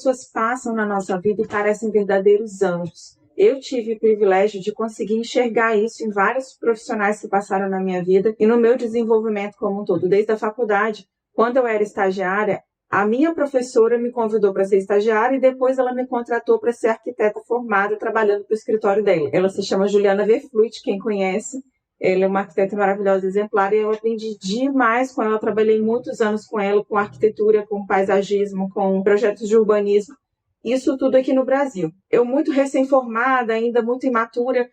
pessoas passam na nossa vida e parecem verdadeiros anjos. Eu tive o privilégio de conseguir enxergar isso em vários profissionais que passaram na minha vida e no meu desenvolvimento como um todo. Desde a faculdade, quando eu era estagiária, a minha professora me convidou para ser estagiária e depois ela me contratou para ser arquiteta formada trabalhando para o escritório dela. Ela se chama Juliana Verfluit, quem conhece. Ela é uma arquiteta maravilhosa, exemplar, e eu aprendi demais com ela. Eu trabalhei muitos anos com ela, com arquitetura, com paisagismo, com projetos de urbanismo. Isso tudo aqui no Brasil. Eu muito recém-formada, ainda muito imatura,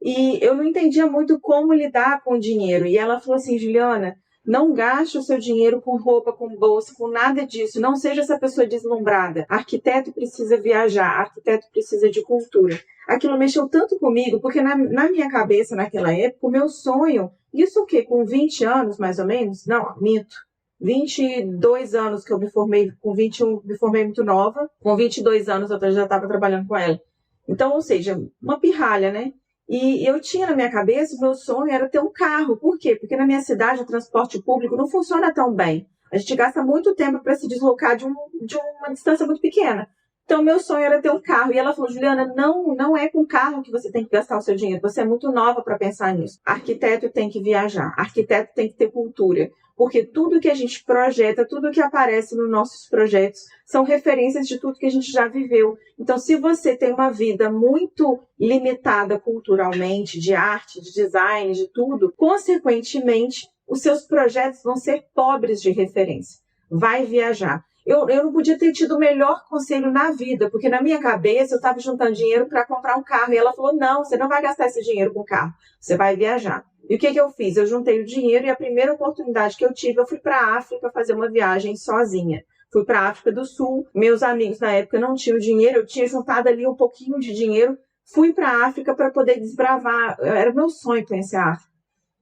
e eu não entendia muito como lidar com o dinheiro. E ela falou assim, Juliana, não gaste o seu dinheiro com roupa, com bolsa, com nada disso. Não seja essa pessoa deslumbrada. Arquiteto precisa viajar, arquiteto precisa de cultura. Aquilo mexeu tanto comigo, porque na minha cabeça, naquela época, o meu sonho, isso o quê? Com 20 anos, mais ou menos? Não, minto. 22 anos que eu me formei, com 21 me formei muito nova. Com 22 anos eu já estava trabalhando com ela. Então, ou seja, uma pirralha, né? E eu tinha na minha cabeça, o meu sonho era ter um carro. Por quê? Porque na minha cidade o transporte público não funciona tão bem. A gente gasta muito tempo para se deslocar de uma distância muito pequena. Então, meu sonho era ter um carro. E ela falou, Juliana, não é com carro que você tem que gastar o seu dinheiro. Você é muito nova para pensar nisso. Arquiteto tem que viajar. Arquiteto tem que ter cultura. Porque tudo que a gente projeta, tudo que aparece nos nossos projetos, são referências de tudo que a gente já viveu. Então, se você tem uma vida muito limitada culturalmente, de arte, de design, de tudo, consequentemente, os seus projetos vão ser pobres de referência. Vai viajar. Eu não podia ter tido o melhor conselho na vida, porque na minha cabeça eu estava juntando dinheiro para comprar um carro. E ela falou, não, você não vai gastar esse dinheiro com carro, você vai viajar. E o que eu fiz? Eu juntei o dinheiro e a primeira oportunidade que eu tive, eu fui para a África fazer uma viagem sozinha. Fui para a África do Sul, meus amigos na época não tinham dinheiro, eu tinha juntado ali um pouquinho de dinheiro, fui para a África para poder desbravar, era meu sonho conhecer a África.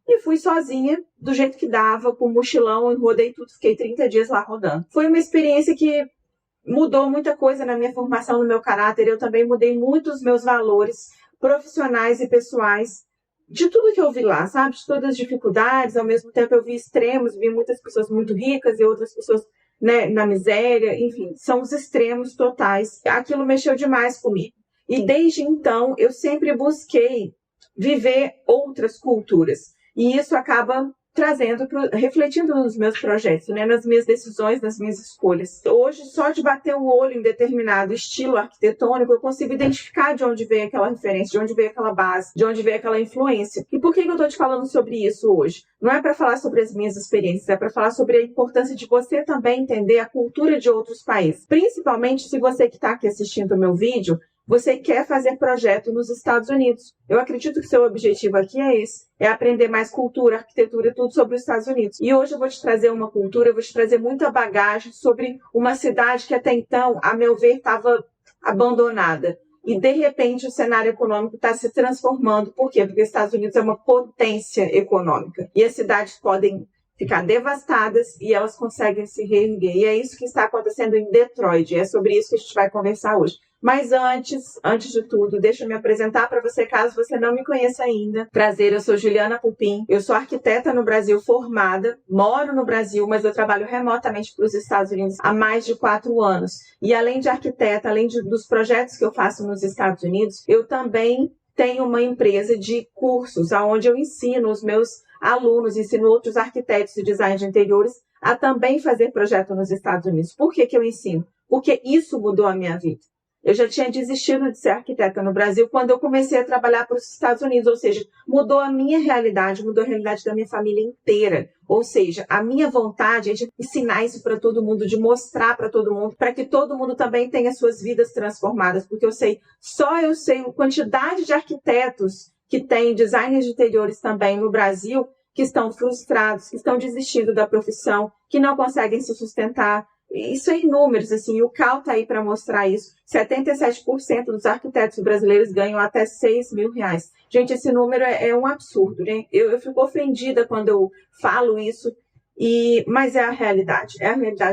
E fui sozinha, do jeito que dava, com um mochilão, rodei tudo, fiquei 30 dias lá rodando. Foi uma experiência que mudou muita coisa na minha formação, no meu caráter, eu também mudei muito os meus valores profissionais e pessoais, de tudo que eu vi lá, sabe? De todas as dificuldades, ao mesmo tempo eu vi extremos, vi muitas pessoas muito ricas e outras pessoas, né, na miséria, enfim, são os extremos totais. Aquilo mexeu demais comigo. E desde então, eu sempre busquei viver outras culturas. E isso acaba refletindo nos meus projetos, né? Nas minhas decisões, nas minhas escolhas. Hoje, só de bater o olho em determinado estilo arquitetônico, eu consigo identificar de onde veio aquela referência, de onde veio aquela base, de onde veio aquela influência. E por que eu estou te falando sobre isso hoje? Não é para falar sobre as minhas experiências, é para falar sobre a importância de você também entender a cultura de outros países. Principalmente se você que está aqui assistindo o meu vídeo, você quer fazer projeto nos Estados Unidos. Eu acredito que seu objetivo aqui é esse, é aprender mais cultura, arquitetura, tudo sobre os Estados Unidos. E hoje eu vou te trazer uma cultura, eu vou te trazer muita bagagem sobre uma cidade que até então, a meu ver, estava abandonada. E, de repente, o cenário econômico está se transformando. Por quê? Porque os Estados Unidos é uma potência econômica. E as cidades podem ficar devastadas e elas conseguem se reerguer. E é isso que está acontecendo em Detroit. É sobre isso que a gente vai conversar hoje. Mas antes de tudo, deixa eu me apresentar para você, caso você não me conheça ainda. Prazer, eu sou Juliana Pupim, eu sou arquiteta no Brasil formada, moro no Brasil, mas eu trabalho remotamente para os Estados Unidos há mais de 4 anos. E além de arquiteta, dos projetos que eu faço nos Estados Unidos, eu também tenho uma empresa de cursos, onde eu ensino os meus alunos, ensino outros arquitetos e design de interiores a também fazer projeto nos Estados Unidos. Por que eu ensino? Porque isso mudou a minha vida. Eu já tinha desistido de ser arquiteta no Brasil quando eu comecei a trabalhar para os Estados Unidos, ou seja, mudou a minha realidade, mudou a realidade da minha família inteira. Ou seja, a minha vontade é de ensinar isso para todo mundo, de mostrar para todo mundo, para que todo mundo também tenha suas vidas transformadas, porque só eu sei a quantidade de arquitetos que têm designers de interiores também no Brasil, que estão frustrados, que estão desistindo da profissão, que não conseguem se sustentar. Isso é em números, assim, e o CAL está aí para mostrar isso. 77% dos arquitetos brasileiros ganham até R$6.000. Gente, esse número é um absurdo, né? Eu fico ofendida quando eu falo isso, mas é a realidade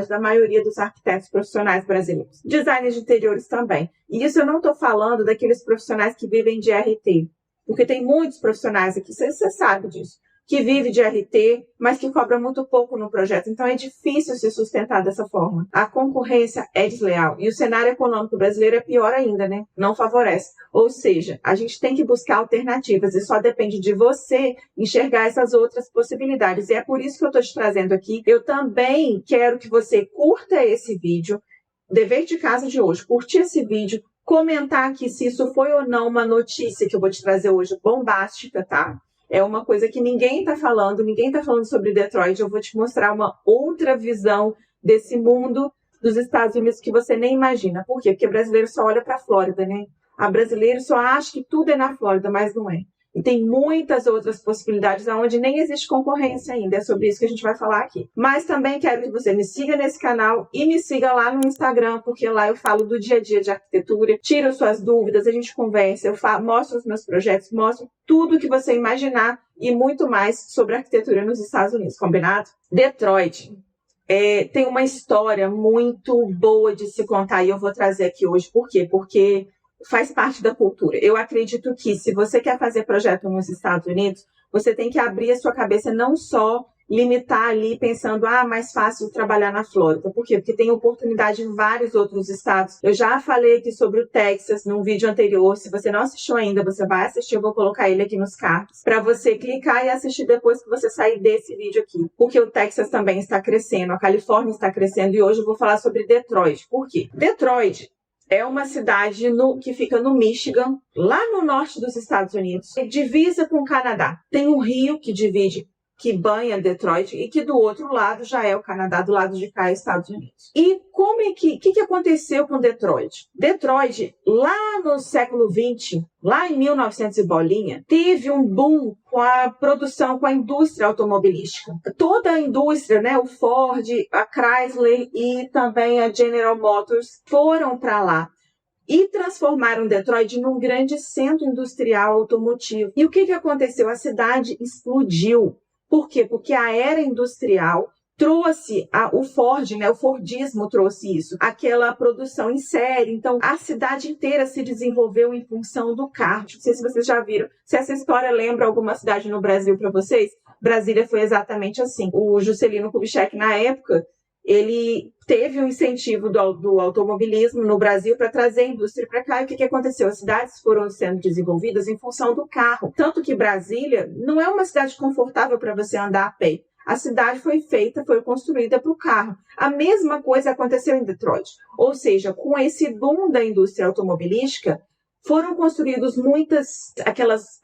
da maioria dos arquitetos profissionais brasileiros. Designers de interiores também. E isso eu não estou falando daqueles profissionais que vivem de RT, porque tem muitos profissionais aqui, você sabe disso. que vive de RT, mas que cobra muito pouco no projeto. Então é difícil se sustentar dessa forma. A concorrência é desleal. E o cenário econômico brasileiro é pior ainda, né? Não favorece. Ou seja, a gente tem que buscar alternativas e só depende de você enxergar essas outras possibilidades. E é por isso que eu estou te trazendo aqui. Eu também quero que você curta esse vídeo. Dever de casa de hoje, curtir esse vídeo, comentar aqui se isso foi ou não uma notícia que eu vou te trazer hoje bombástica, tá? É uma coisa que ninguém está falando sobre Detroit. Eu vou te mostrar uma outra visão desse mundo dos Estados Unidos que você nem imagina. Por quê? Porque brasileiro só olha para a Flórida, né? A brasileiro só acha que tudo é na Flórida, mas não é. E tem muitas outras possibilidades onde nem existe concorrência ainda. É sobre isso que a gente vai falar aqui. Mas também quero que você me siga nesse canal e me siga lá no Instagram, porque lá eu falo do dia a dia de arquitetura, tiro suas dúvidas, a gente conversa, mostro os meus projetos, mostro tudo que você imaginar e muito mais sobre arquitetura nos Estados Unidos, combinado? Detroit tem uma história muito boa de se contar e eu vou trazer aqui hoje. Por quê? Porque faz parte da cultura. Eu acredito que se você quer fazer projeto nos Estados Unidos, você tem que abrir a sua cabeça, não só limitar ali pensando, mais fácil trabalhar na Flórida. Por quê? Porque tem oportunidade em vários outros estados. Eu já falei aqui sobre o Texas num vídeo anterior. Se você não assistiu ainda, você vai assistir. Eu vou colocar ele aqui nos cards para você clicar e assistir depois que você sair desse vídeo aqui. Porque o Texas também está crescendo, a Califórnia está crescendo e hoje eu vou falar sobre Detroit. Por quê? Detroit é uma cidade que fica no Michigan, lá no norte dos Estados Unidos, divisa com o Canadá. Tem um rio que banha Detroit e que do outro lado já é o Canadá, do lado de cá é Estados Unidos. E como é que aconteceu com Detroit? Detroit, lá no século XX, lá em 1900 e bolinha, teve um boom com a produção, com a indústria automobilística. Toda a indústria, né, o Ford, a Chrysler e também a General Motors foram para lá e transformaram Detroit num grande centro industrial automotivo. E o que aconteceu? A cidade explodiu. Por quê? Porque a era industrial trouxe o Ford, né? O Fordismo trouxe isso, aquela produção em série. Então, a cidade inteira se desenvolveu em função do carro. Não sei se vocês já viram. Se essa história lembra alguma cidade no Brasil para vocês, Brasília foi exatamente assim. O Juscelino Kubitschek, na época, ele teve um incentivo do automobilismo no Brasil para trazer a indústria para cá. E o que aconteceu? As cidades foram sendo desenvolvidas em função do carro. Tanto que Brasília não é uma cidade confortável para você andar a pé. A cidade foi construída para o carro. A mesma coisa aconteceu em Detroit. Ou seja, com esse boom da indústria automobilística, foram construídas muitas, aquelas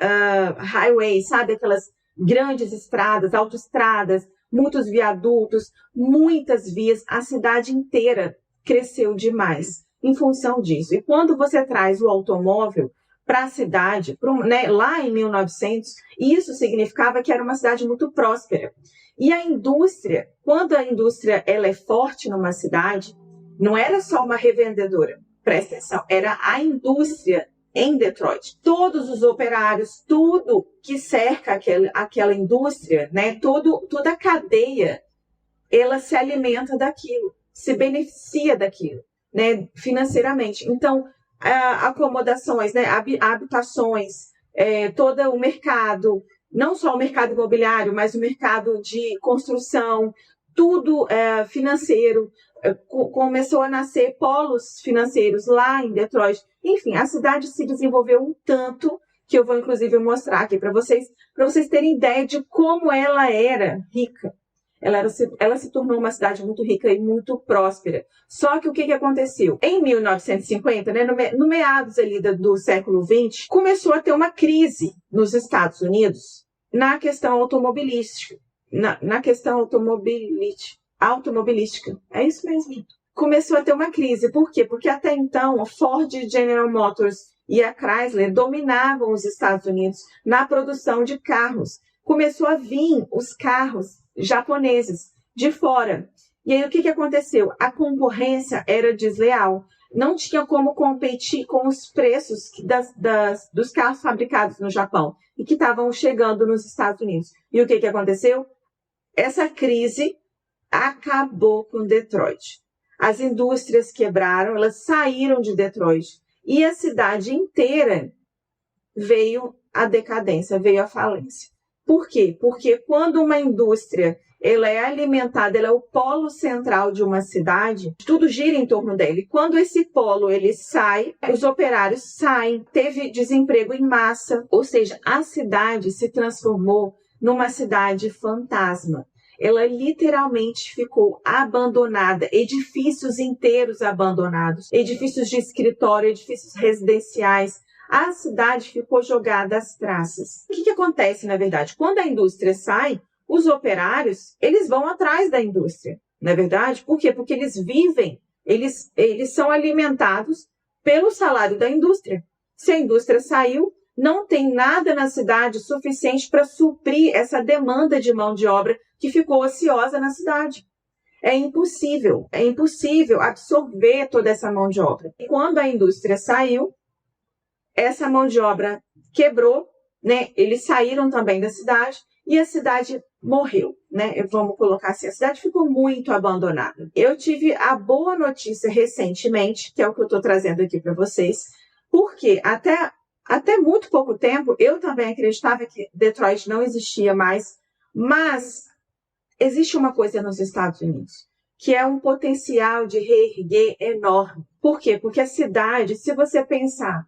highways, sabe? Aquelas grandes estradas, autoestradas, muitos viadutos, muitas vias, a cidade inteira cresceu demais em função disso. E quando você traz o automóvel para a cidade, né, lá em 1900, isso significava que era uma cidade muito próspera. E a indústria, quando a indústria ela é forte numa cidade, não era só uma revendedora, presta atenção, era a indústria em Detroit. Todos os operários, tudo que cerca aquela indústria, né, toda a cadeia, ela se alimenta daquilo, se beneficia daquilo, né, financeiramente. Então, acomodações, né, habitações, todo o mercado, não só o mercado imobiliário, mas o mercado de construção, tudo financeiro, começou a nascer polos financeiros lá em Detroit. Enfim, a cidade se desenvolveu um tanto, que eu vou inclusive mostrar aqui para vocês terem ideia de como ela era rica. Ela se tornou uma cidade muito rica e muito próspera. Só que o que aconteceu? Em 1950, né, no meados ali do século XX, começou a ter uma crise nos Estados Unidos na questão automobilística. Na questão automobilística. É isso mesmo. Começou a ter uma crise. Por quê? Porque até então, a Ford, General Motors e a Chrysler dominavam os Estados Unidos na produção de carros. Começou a vir os carros japoneses de fora. E aí o que aconteceu? A concorrência era desleal. Não tinha como competir com os preços dos carros fabricados no Japão e que estavam chegando nos Estados Unidos. E o que aconteceu? Essa crise acabou com Detroit. As indústrias quebraram, elas saíram de Detroit. E a cidade inteira veio a decadência, veio a falência. Por quê? Porque quando uma indústria ela é alimentada, ela é o polo central de uma cidade, tudo gira em torno dele. Quando esse polo ele sai, os operários saem, teve desemprego em massa, ou seja, a cidade se transformou numa cidade fantasma. Ela literalmente ficou abandonada, edifícios inteiros abandonados, edifícios de escritório, edifícios residenciais. A cidade ficou jogada às traças. O que acontece, na verdade? Quando a indústria sai, os operários, eles vão atrás da indústria, não é verdade? Por quê? Porque eles vivem, eles são alimentados pelo salário da indústria. Se a indústria saiu, não tem nada na cidade suficiente para suprir essa demanda de mão de obra que ficou ociosa na cidade. É impossível absorver toda essa mão de obra. E quando a indústria saiu, essa mão de obra quebrou, né? Eles saíram também da cidade e a cidade morreu, né? Vamos colocar assim, a cidade ficou muito abandonada. Eu tive a boa notícia recentemente, que é o que eu estou trazendo aqui para vocês, porque até muito pouco tempo eu também acreditava que Detroit não existia mais, mas existe uma coisa nos Estados Unidos, que é um potencial de reerguer enorme. Por quê? Porque a cidade, se você pensar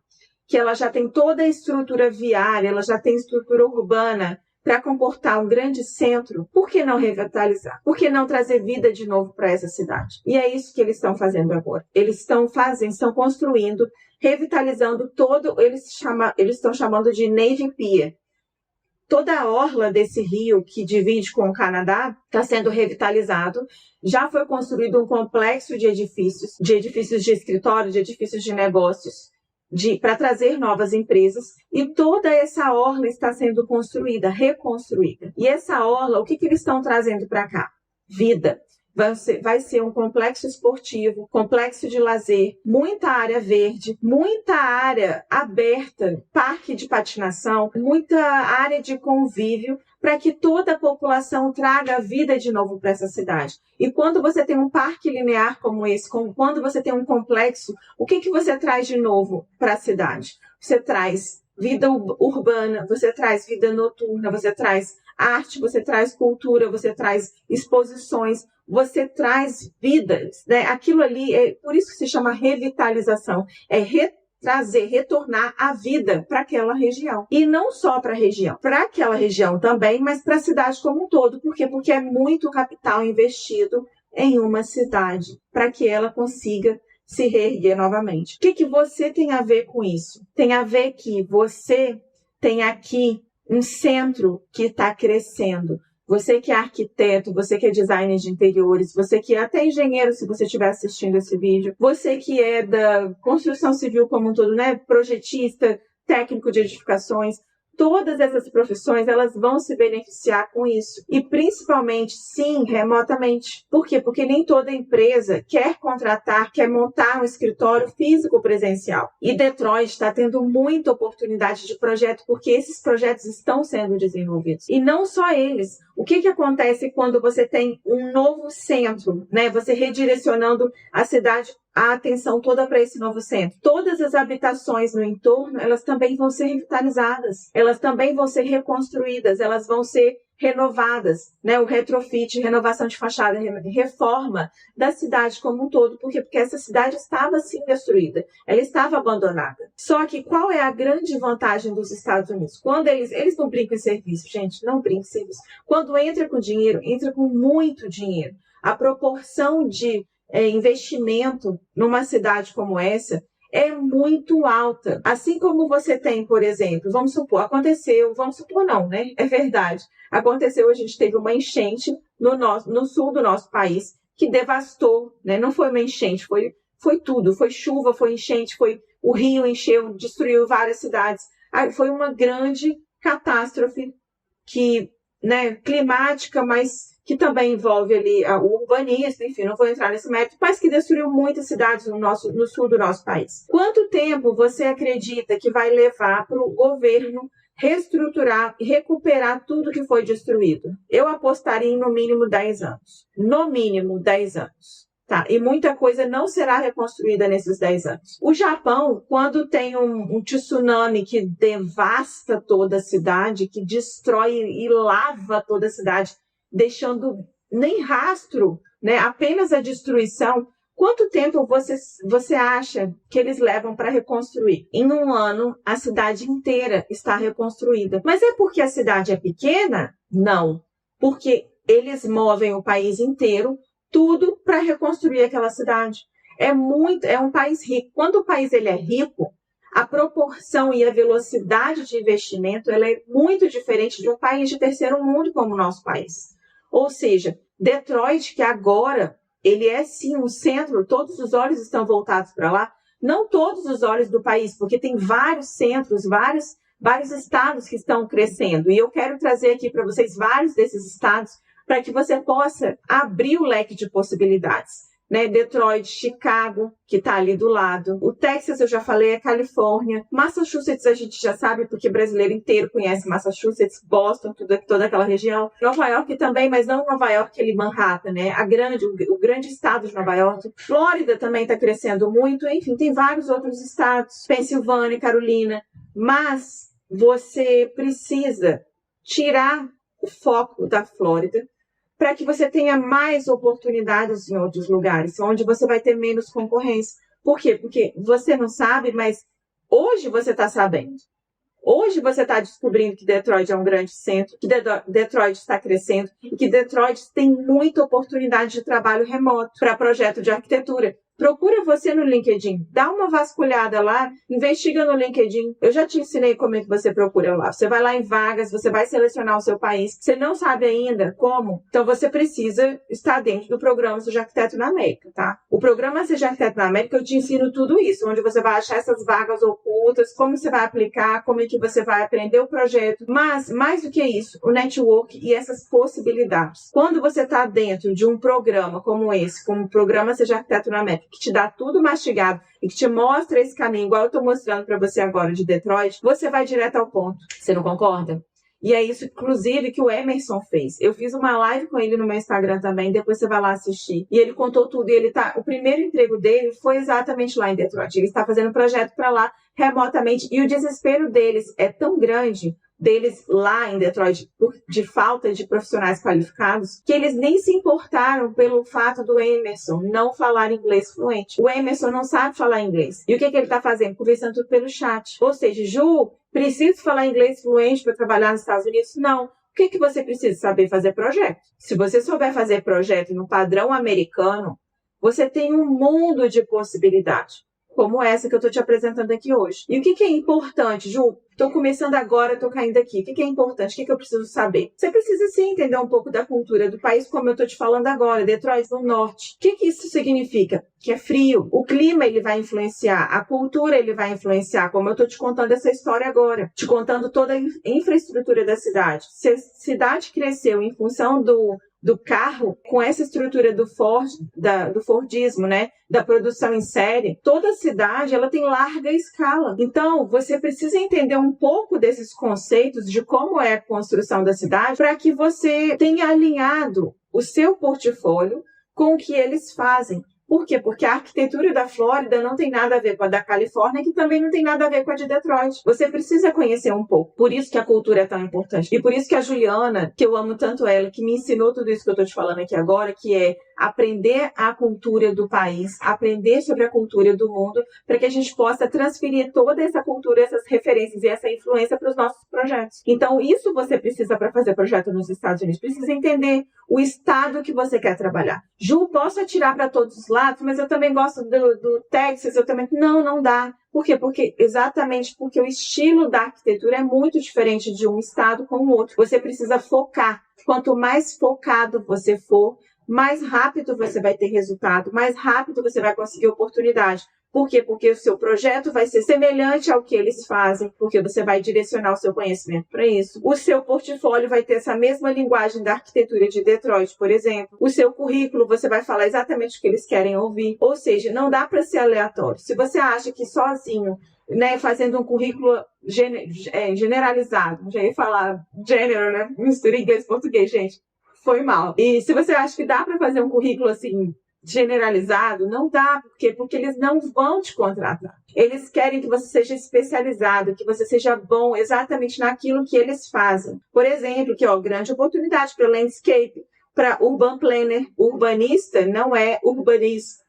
que ela já tem toda a estrutura viária, ela já tem estrutura urbana para comportar um grande centro, por que não revitalizar? Por que não trazer vida de novo para essa cidade? E é isso que eles estão fazendo agora. Eles estão construindo, revitalizando todo, eles estão chamando de Navy Pier. Toda a orla desse rio que divide com o Canadá está sendo revitalizado. Já foi construído um complexo de edifícios de escritório, de edifícios de negócios, para trazer novas empresas, e toda essa orla está sendo construída, reconstruída. E essa orla, o que eles estão trazendo para cá? Vida. Vai ser um complexo esportivo, complexo de lazer, muita área verde, muita área aberta, parque de patinação, muita área de convívio, para que toda a população traga vida de novo para essa cidade. E quando você tem um parque linear como esse, quando você tem um complexo, o que você traz de novo para a cidade? Você traz vida urbana, você traz vida noturna, você traz arte, você traz cultura, você traz exposições, você traz vidas, né? Aquilo ali, é por isso que se chama revitalização, é retornar a vida para aquela região. E não só para a região, para aquela região também, mas para a cidade como um todo. Por quê? Porque é muito capital investido em uma cidade, para que ela consiga se reerguer novamente. O que você tem a ver com isso? Tem a ver que você tem aqui um centro que está crescendo. Você que é arquiteto, você que é designer de interiores, você que é até engenheiro, se você estiver assistindo esse vídeo, você que é da construção civil como um todo, né? Projetista, técnico de edificações, todas essas profissões, elas vão se beneficiar com isso. E principalmente, sim, remotamente. Por quê? Porque nem toda empresa quer contratar, quer montar um escritório físico presencial. E Detroit está tendo muita oportunidade de projeto, porque esses projetos estão sendo desenvolvidos. E não só eles. O que acontece quando você tem um novo centro, né? Você redirecionando a cidade, a atenção toda para esse novo centro. Todas as habitações no entorno, elas também vão ser revitalizadas, elas também vão ser reconstruídas, elas vão ser renovadas, né? O retrofit, renovação de fachada, reforma da cidade como um todo. Por quê? Porque essa cidade estava, sim, destruída, ela estava abandonada. Só que qual é a grande vantagem dos Estados Unidos? Quando eles não brincam em serviço, gente, não brincam em serviço. Quando entra com dinheiro, entra com muito dinheiro. A proporção de investimento numa cidade como essa é muito alta. Assim como você tem, por exemplo, vamos supor não, né? É verdade. Aconteceu, a gente teve uma enchente no sul do nosso país que devastou, né? Não foi uma enchente, foi tudo. Foi chuva, foi enchente, o rio encheu, destruiu várias cidades. Foi uma grande catástrofe né, climática, mas que também envolve ali o urbanismo, enfim, não vou entrar nesse mérito, mas que destruiu muitas cidades no sul do nosso país. Quanto tempo você acredita que vai levar para o governo reestruturar e recuperar tudo que foi destruído? Eu apostaria em no mínimo 10 anos. No mínimo 10 anos. Tá? E muita coisa não será reconstruída nesses 10 anos. O Japão, quando tem um tsunami que devasta toda a cidade, que destrói e lava toda a cidade, deixando nem rastro, né? Apenas a destruição, quanto tempo você acha que eles levam para reconstruir? Em um ano, a cidade inteira está reconstruída. Mas é porque a cidade é pequena? Não. Porque eles movem o país inteiro, tudo para reconstruir aquela cidade. É um país rico. Quando o país ele é rico, a proporção e a velocidade de investimento ela é muito diferente de um país de terceiro mundo como o nosso país. Ou seja, Detroit, que agora ele é sim um centro, todos os olhos estão voltados para lá, não todos os olhos do país, porque tem vários centros, vários estados que estão crescendo. E eu quero trazer aqui para vocês vários desses estados para que você possa abrir o leque de possibilidades. Né? Detroit, Chicago, que está ali do lado. O Texas, eu já falei, é Califórnia. Massachusetts, a gente já sabe, porque brasileiro inteiro conhece Massachusetts, Boston, toda aquela região. Nova York também, mas não Nova York, aquele Manhattan, né? O grande estado de Nova York. Flórida também está crescendo muito. Enfim, tem vários outros estados. Pensilvânia, Carolina. Mas você precisa tirar o foco da Flórida para que você tenha mais oportunidades em outros lugares, onde você vai ter menos concorrência. Por quê? Porque você não sabe, mas hoje você está sabendo. Hoje você está descobrindo que Detroit é um grande centro, que Detroit está crescendo e que Detroit tem muita oportunidade de trabalho remoto para projeto de arquitetura. Procura você no LinkedIn, dá uma vasculhada lá, investiga no LinkedIn. Eu já te ensinei como é que você procura lá. Você vai lá em vagas, você vai selecionar o seu país. Você não sabe ainda como? Então você precisa estar dentro do programa Seja Arquiteto na América, tá? O programa Seja Arquiteto na América, eu te ensino tudo isso, onde você vai achar essas vagas ocultas, como você vai aplicar, como é que você vai aprender o projeto. Mas, mais do que isso, o network e essas possibilidades. Quando você está dentro de um programa como esse, como o programa Seja Arquiteto na América, que te dá tudo mastigado e que te mostra esse caminho, igual eu estou mostrando para você agora de Detroit, você vai direto ao ponto. Você não concorda? E é isso, inclusive, que o Emerson fez. Eu fiz uma live com ele no meu Instagram também, depois você vai lá assistir. E ele contou tudo. E o primeiro emprego dele foi exatamente lá em Detroit. Ele está fazendo um projeto para lá remotamente. E o desespero deles é tão grande, deles lá em Detroit, de falta de profissionais qualificados, que eles nem se importaram pelo fato do Emerson não falar inglês fluente. O Emerson não sabe falar inglês. E o que ele está fazendo? Conversando tudo pelo chat. Ou seja, Ju, preciso falar inglês fluente para trabalhar nos Estados Unidos? Não. O que você precisa? Saber fazer projeto. Se você souber fazer projeto no padrão americano, você tem um mundo de possibilidades, como essa que eu estou te apresentando aqui hoje. E o que é importante, Ju? Estou começando agora, estou caindo aqui. O que é importante? O que eu preciso saber? Você precisa sim entender um pouco da cultura do país, como eu estou te falando agora, Detroit no norte. O que isso significa? Que é frio. O clima ele vai influenciar, a cultura ele vai influenciar, como eu estou te contando essa história agora. Te contando toda a infraestrutura da cidade. Se a cidade cresceu em função do carro, com essa estrutura do Fordismo, né? Da produção em série, toda a cidade ela tem larga escala. Então, você precisa entender um pouco desses conceitos de como é a construção da cidade para que você tenha alinhado o seu portfólio com o que eles fazem. Por quê? Porque a arquitetura da Flórida não tem nada a ver com a da Califórnia, que também não tem nada a ver com a de Detroit. Você precisa conhecer um pouco. Por isso que a cultura é tão importante. E por isso que a Juliana, que eu amo tanto ela, que me ensinou tudo isso que eu estou te falando aqui agora, que é aprender a cultura do país, aprender sobre a cultura do mundo, para que a gente possa transferir toda essa cultura, essas referências e essa influência para os nossos projetos. Então, isso você precisa para fazer projeto nos Estados Unidos. Precisa entender o estado que você quer trabalhar. Ju, posso atirar para todos os lados, mas eu também gosto do Texas, eu também... Não dá. Por quê? Exatamente porque o estilo da arquitetura é muito diferente de um estado com o outro. Você precisa focar. Quanto mais focado você for, mais rápido você vai ter resultado, mais rápido você vai conseguir oportunidade. Por quê? Porque o seu projeto vai ser semelhante ao que eles fazem, porque você vai direcionar o seu conhecimento para isso. O seu portfólio vai ter essa mesma linguagem da arquitetura de Detroit, por exemplo. O seu currículo, você vai falar exatamente o que eles querem ouvir. Ou seja, não dá para ser aleatório. Se você acha que sozinho, né, fazendo um currículo generalizado, já ia falar general, né? Mistura inglês e português, gente. Foi mal. E se você acha que dá para fazer um currículo assim, generalizado, não dá. Por quê? Porque eles não vão te contratar. Eles querem que você seja especializado, que você seja bom exatamente naquilo que eles fazem. Por exemplo, que grande oportunidade para landscape, para urban planner. Urbanista não é urbanista,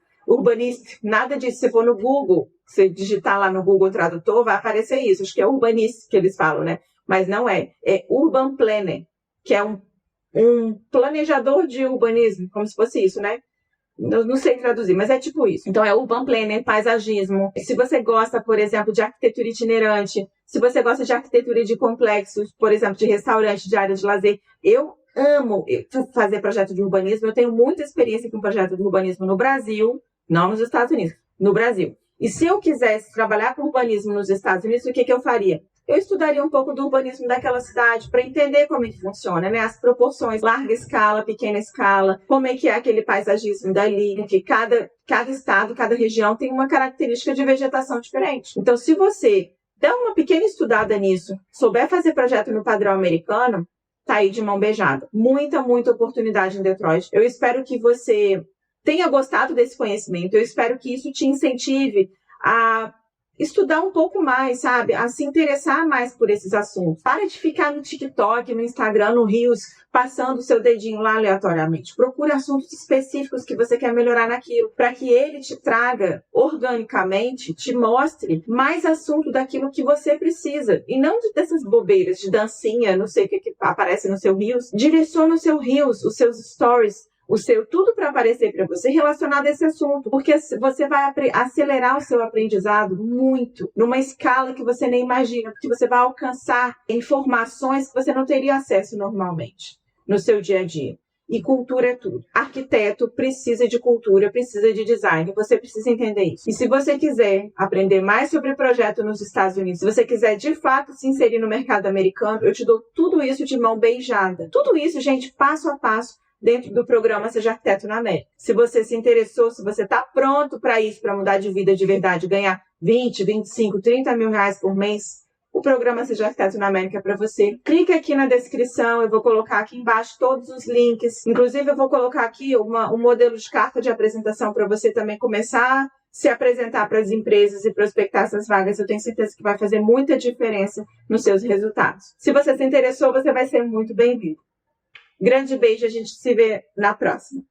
nada disso. Se for no Google, você digitar lá no Google Tradutor, vai aparecer isso. Acho que é urbanista que eles falam, né? Mas não é. É urban planner, que é um planejador de urbanismo, como se fosse isso, né? Eu não sei traduzir, mas é tipo isso. Então, é urban planner, paisagismo. Se você gosta, por exemplo, de arquitetura itinerante, se você gosta de arquitetura de complexos, por exemplo, de restaurante, de áreas de lazer, eu amo fazer projeto de urbanismo. Eu tenho muita experiência com projeto de urbanismo no Brasil, não nos Estados Unidos, no Brasil. E se eu quisesse trabalhar com urbanismo nos Estados Unidos, o que eu faria? Eu estudaria um pouco do urbanismo daquela cidade para entender como é que funciona, né? As proporções, larga escala, pequena escala, como é que é aquele paisagismo dali, que cada estado, cada região tem uma característica de vegetação diferente. Então, se você der uma pequena estudada nisso, souber fazer projeto no padrão americano, tá aí de mão beijada. Muita oportunidade em Detroit. Eu espero que você tenha gostado desse conhecimento. Eu espero que isso te incentive a estudar um pouco mais, sabe? A se interessar mais por esses assuntos. Para de ficar no TikTok, no Instagram, no Reels, passando o seu dedinho lá aleatoriamente. Procure assuntos específicos que você quer melhorar naquilo, para que ele te traga organicamente, te mostre mais assunto daquilo que você precisa. E não dessas bobeiras de dancinha, não sei o que aparece no seu Reels. Direciona o seu Reels, os seus stories, tudo para aparecer para você relacionado a esse assunto, porque você vai acelerar o seu aprendizado muito, numa escala que você nem imagina, porque você vai alcançar informações que você não teria acesso normalmente no seu dia a dia. E cultura é tudo. Arquiteto precisa de cultura, precisa de design. Você precisa entender isso. E se você quiser aprender mais sobre projeto nos Estados Unidos, se você quiser de fato se inserir no mercado americano, eu te dou tudo isso de mão beijada. Tudo isso, gente, passo a passo, dentro do programa Seja Arquiteto na América. Se você se interessou, se você está pronto para isso, para mudar de vida de verdade, ganhar 20, 25, 30 mil reais por mês, o programa Seja Arquiteto na América é para você. Clica aqui na descrição, eu vou colocar aqui embaixo todos os links. Inclusive, eu vou colocar aqui um modelo de carta de apresentação para você também começar a se apresentar para as empresas e prospectar essas vagas. Eu tenho certeza que vai fazer muita diferença nos seus resultados. Se você se interessou, você vai ser muito bem-vindo. Grande beijo, a gente se vê na próxima.